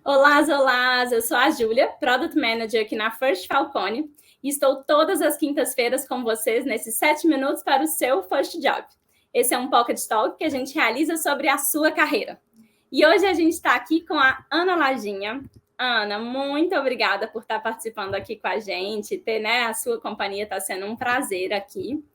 Olá, eu sou a Júlia, Product Manager aqui na First Falcone, e estou todas as quintas-feiras com vocês nesses 7 minutos para o seu First Job. Esse é um Pocket Talk que a gente realiza sobre a sua carreira. E hoje a gente está aqui com a Ana Lajinha. Ana, muito obrigada por estar participando aqui com a gente, a sua companhia está sendo um prazer aqui.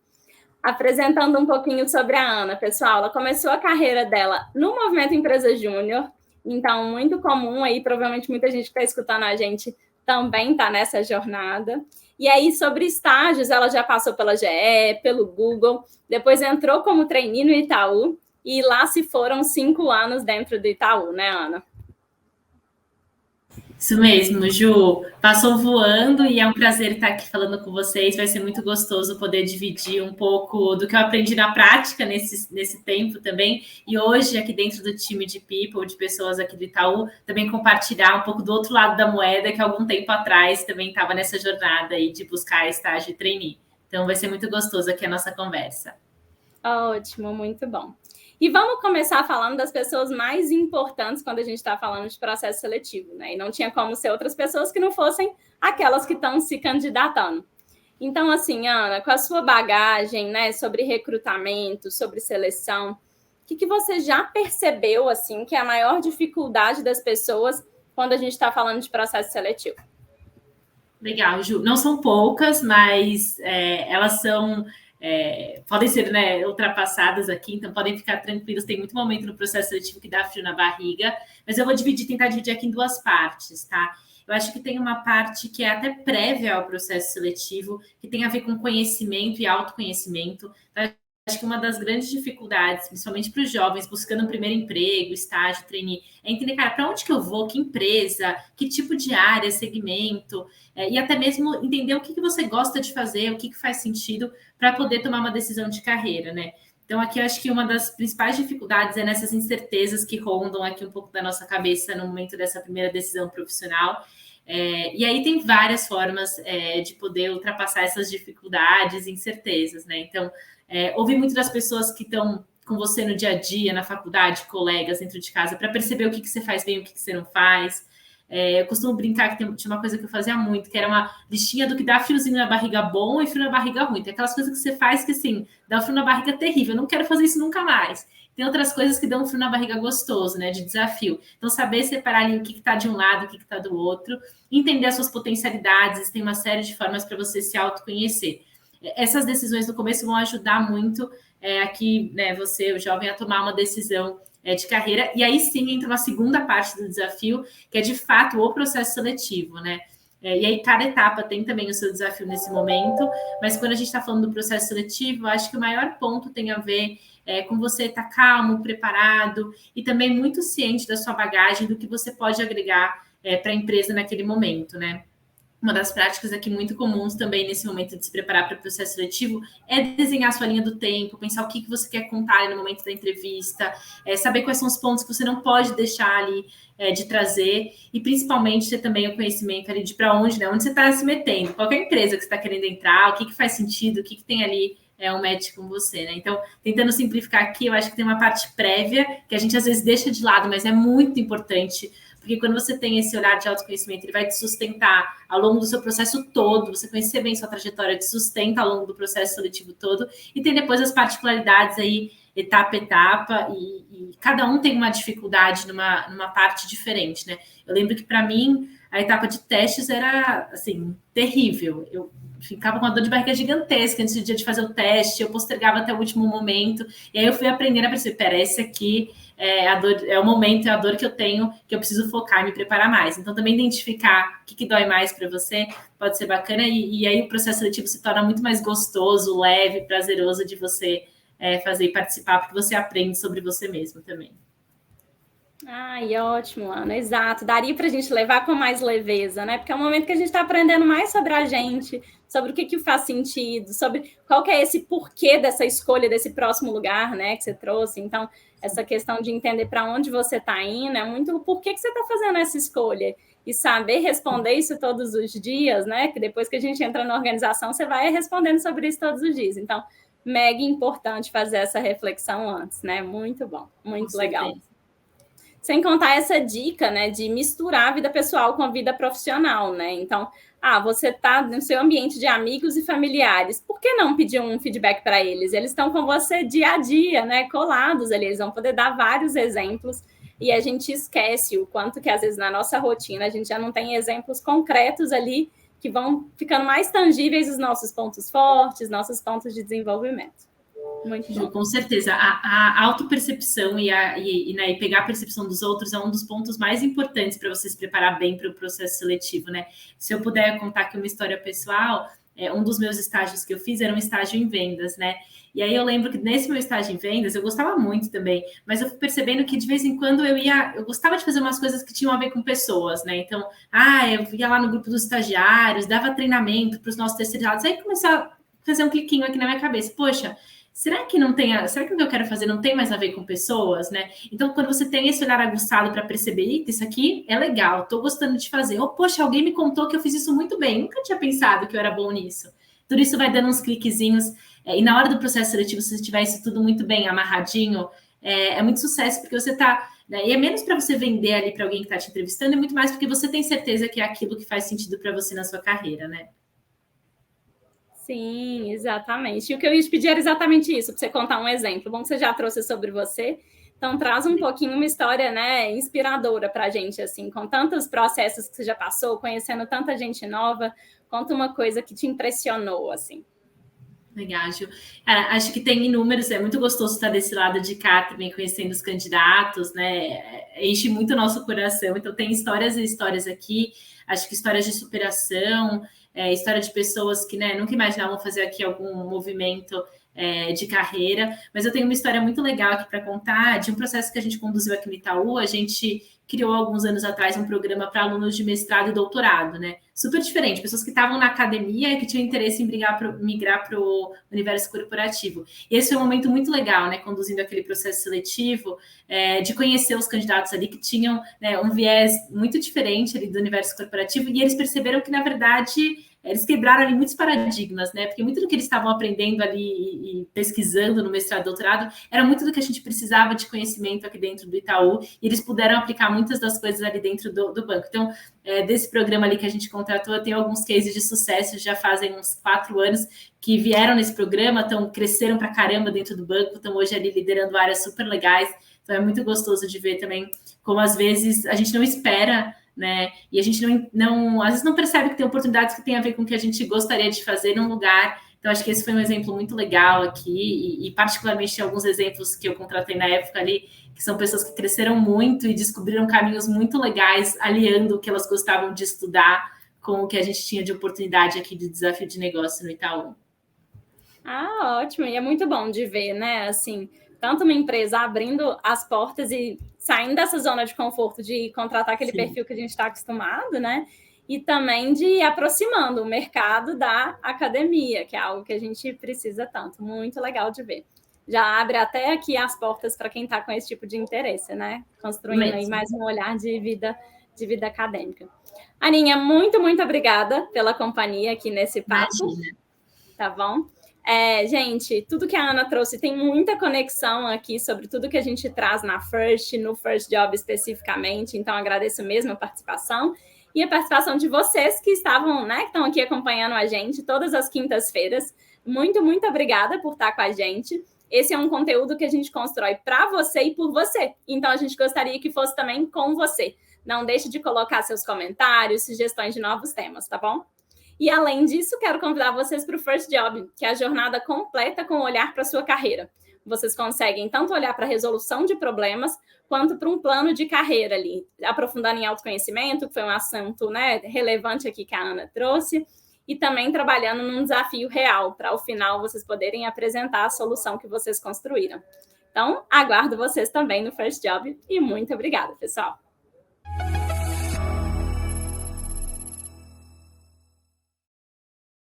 Apresentando um pouquinho sobre a Ana, pessoal, ela começou a carreira dela no Movimento Empresa Júnior, então muito comum aí, provavelmente muita gente que está escutando a gente também está nessa jornada. E aí, sobre estágios, ela já passou pela GE, pelo Google, depois entrou como trainee no Itaú, e lá se foram 5 anos dentro do Itaú, né, Ana? Isso mesmo, Ju. Passou voando e é um prazer estar aqui falando com vocês. Vai ser muito gostoso poder dividir um pouco do que eu aprendi na prática nesse tempo também. E hoje, aqui dentro do time de People, de pessoas aqui do Itaú, também compartilhar um pouco do outro lado da moeda, que algum tempo atrás também estava nessa jornada aí de buscar estágio e trainee. Então, vai ser muito gostoso aqui a nossa conversa. Ótimo, muito bom. E vamos começar falando das pessoas mais importantes quando a gente está falando de processo seletivo, né? E não tinha como ser outras pessoas que não fossem aquelas que estão se candidatando. Então, assim, Ana, com a sua bagagem, né, sobre recrutamento, sobre seleção, o que você já percebeu, assim, que é a maior dificuldade das pessoas quando a gente está falando de processo seletivo? Legal, Ju. Não são poucas, mas elas são... podem ser, né, ultrapassadas aqui, então podem ficar tranquilos. Tem muito momento no processo seletivo que dá frio na barriga, mas eu vou tentar dividir aqui em duas partes, tá? Eu acho que tem uma parte que é até prévia ao processo seletivo, que tem a ver com conhecimento e autoconhecimento. Tá? Acho que uma das grandes dificuldades, principalmente para os jovens buscando um primeiro emprego, estágio, trainee, é entender, cara, para onde que eu vou, que empresa, que tipo de área, segmento, e até mesmo entender o que você gosta de fazer, o que faz sentido para poder tomar uma decisão de carreira, né? Então, aqui eu acho que uma das principais dificuldades é nessas incertezas que rondam aqui um pouco da nossa cabeça no momento dessa primeira decisão profissional. E aí tem várias formas de poder ultrapassar essas dificuldades e incertezas, né? Então, ouvir muito das pessoas que estão com você no dia a dia, na faculdade, colegas dentro de casa, para perceber o que você faz bem, o que você não faz. Eu costumo brincar que tinha uma coisa que eu fazia muito, que era uma listinha do que dá friozinho na barriga bom e frio na barriga ruim. Tem aquelas coisas que você faz que, assim, dá frio na barriga terrível. Eu não quero fazer isso nunca mais. Tem outras coisas que dão frio na barriga gostoso, né? De desafio. Então, saber separar ali o que está de um lado, o que está do outro. Entender as suas potencialidades. Tem uma série de formas para você se autoconhecer. Essas decisões no começo vão ajudar muito aqui, né, você, o jovem, a tomar uma decisão de carreira. E aí sim entra uma segunda parte do desafio, que é de fato o processo seletivo, né? E aí cada etapa tem também o seu desafio nesse momento, mas quando a gente está falando do processo seletivo, acho que o maior ponto tem a ver com você estar calmo, preparado e também muito ciente da sua bagagem, do que você pode agregar para a empresa naquele momento, né? Uma das práticas aqui muito comuns também nesse momento de se preparar para o processo seletivo é desenhar sua linha do tempo, pensar o que você quer contar no momento da entrevista, saber quais são os pontos que você não pode deixar ali de trazer, e principalmente ter também o conhecimento ali de para onde, né? Onde você está se metendo, qual é a empresa que você está querendo entrar, o que faz sentido, o que tem ali um match com você, né? Então, tentando simplificar aqui, eu acho que tem uma parte prévia que a gente às vezes deixa de lado, mas é muito importante, porque quando você tem esse olhar de autoconhecimento, ele vai te sustentar ao longo do seu processo todo, você conhecer bem sua trajetória, te sustenta ao longo do processo seletivo todo, e tem depois as particularidades aí, etapa a etapa, e cada um tem uma dificuldade numa parte diferente, né? Eu lembro que, para mim, a etapa de testes era, assim, terrível. Eu ficava com uma dor de barriga gigantesca antes do dia de fazer o teste, eu postergava até o último momento, e aí eu fui aprendendo a perceber, pera, esse aqui a dor, é o momento, é a dor que eu tenho, que eu preciso focar e me preparar mais. Então, também identificar o que dói mais para você pode ser bacana, e aí o processo seletivo se torna muito mais gostoso, leve, prazeroso de você fazer e participar, porque você aprende sobre você mesmo também. Ai, ótimo, Ana, exato. Daria para a gente levar com mais leveza, né? Porque é um momento que a gente está aprendendo mais sobre a gente, sobre o que faz sentido, sobre qual que é esse porquê dessa escolha desse próximo lugar, né, que você trouxe. Então, essa questão de entender para onde você está indo é muito o porquê que você está fazendo essa escolha. E saber responder isso todos os dias, né? Que depois que a gente entra na organização, você vai respondendo sobre isso todos os dias. Então, mega importante fazer essa reflexão antes, né? Muito bom, muito legal. Sem contar essa dica, né, de misturar a vida pessoal com a vida profissional, né? Então, você está no seu ambiente de amigos e familiares, por que não pedir um feedback para eles? Eles estão com você dia a dia, né, colados ali, eles vão poder dar vários exemplos, e a gente esquece o quanto que, às vezes, na nossa rotina, a gente já não tem exemplos concretos ali que vão ficando mais tangíveis os nossos pontos fortes, nossos pontos de desenvolvimento. Muito Ju, bom. com certeza. A autopercepção e pegar a percepção dos outros é um dos pontos mais importantes para você se preparar bem para o processo seletivo, né? Se eu puder contar aqui uma história pessoal, um dos meus estágios que eu fiz era um estágio em vendas, né? E aí eu lembro que nesse meu estágio em vendas, eu gostava muito também, mas eu fui percebendo que de vez em quando eu gostava de fazer umas coisas que tinham a ver com pessoas, né? Então, eu ia lá no grupo dos estagiários, dava treinamento para os nossos terceirizados, aí começou a fazer um cliquinho aqui na minha cabeça, poxa, será que o que eu quero fazer não tem mais a ver com pessoas, né? Então, quando você tem esse olhar aguçado para perceber, isso aqui é legal, estou gostando de fazer. Ou, poxa, alguém me contou que eu fiz isso muito bem, nunca tinha pensado que eu era bom nisso. Tudo isso vai dando uns cliquezinhos. E na hora do processo seletivo, se você tiver isso tudo muito bem amarradinho, é muito sucesso, porque você está... Né? E é menos para você vender ali para alguém que está te entrevistando, é muito mais porque você tem certeza que é aquilo que faz sentido para você na sua carreira, né? Sim, exatamente. E o que eu ia te pedir era exatamente isso, para você contar um exemplo. Bom que você já trouxe sobre você, então traz um pouquinho uma história, né, inspiradora para a gente, assim, com tantos processos que você já passou, conhecendo tanta gente nova, conta uma coisa que te impressionou, assim. Legal, Ju. Acho que tem inúmeros, é muito gostoso estar desse lado de cá também, conhecendo os candidatos, né? Enche muito o nosso coração. Então, tem histórias e histórias aqui, acho que histórias de superação, história de pessoas que, né, nunca imaginavam fazer aqui algum movimento de carreira, mas eu tenho uma história muito legal aqui para contar de um processo que a gente conduziu aqui no Itaú. A gente criou alguns anos atrás um programa para alunos de mestrado e doutorado, né? Super diferente, pessoas que estavam na academia e que tinham interesse em migrar para o universo corporativo. E esse foi um momento muito legal, né? Conduzindo aquele processo seletivo, de conhecer os candidatos ali que tinham, né, um viés muito diferente ali do universo corporativo, e eles perceberam que, na verdade, eles quebraram ali muitos paradigmas, né? Porque muito do que eles estavam aprendendo ali e pesquisando no mestrado e doutorado era muito do que a gente precisava de conhecimento aqui dentro do Itaú, e eles puderam aplicar muitas das coisas ali dentro do banco. Então, desse programa ali que a gente contratou, eu tenho alguns cases de sucesso, já fazem uns 4 anos que vieram nesse programa, cresceram pra caramba dentro do banco, estão hoje ali liderando áreas super legais. Então, é muito gostoso de ver também como, às vezes, a gente não espera, né? E a gente às vezes não percebe que tem oportunidades que tem a ver com o que a gente gostaria de fazer num lugar. Então, acho que esse foi um exemplo muito legal aqui, e particularmente alguns exemplos que eu contratei na época ali, que são pessoas que cresceram muito e descobriram caminhos muito legais, aliando o que elas gostavam de estudar com o que a gente tinha de oportunidade aqui de desafio de negócio no Itaú. Ótimo, e é muito bom de ver, né, assim, tanto uma empresa abrindo as portas e saindo dessa zona de conforto de contratar aquele perfil que a gente está acostumado, né, e também de ir aproximando o mercado da academia, que é algo que a gente precisa tanto. Muito legal de ver. Já abre até aqui as portas para quem está com esse tipo de interesse, né, construindo aí mais um olhar de vida acadêmica. Aninha, muito obrigada pela companhia aqui nesse papo. Imagina. Tá bom? Gente, tudo que a Ana trouxe tem muita conexão aqui sobre tudo que a gente traz no First Job especificamente, então agradeço mesmo a participação e a participação de vocês que estavam, né, que estão aqui acompanhando a gente todas as quintas-feiras. Muito obrigada por estar com a gente. Esse é um conteúdo que a gente constrói para você e por você, então a gente gostaria que fosse também com você. Não deixe de colocar seus comentários, sugestões de novos temas, tá bom? E, além disso, quero convidar vocês para o First Job, que é a jornada completa com o olhar para a sua carreira. Vocês conseguem tanto olhar para a resolução de problemas, quanto para um plano de carreira ali, aprofundando em autoconhecimento, que foi um assunto, né, relevante aqui que a Ana trouxe, e também trabalhando num desafio real, para, ao final, vocês poderem apresentar a solução que vocês construíram. Então, aguardo vocês também no First Job, e muito obrigada, pessoal!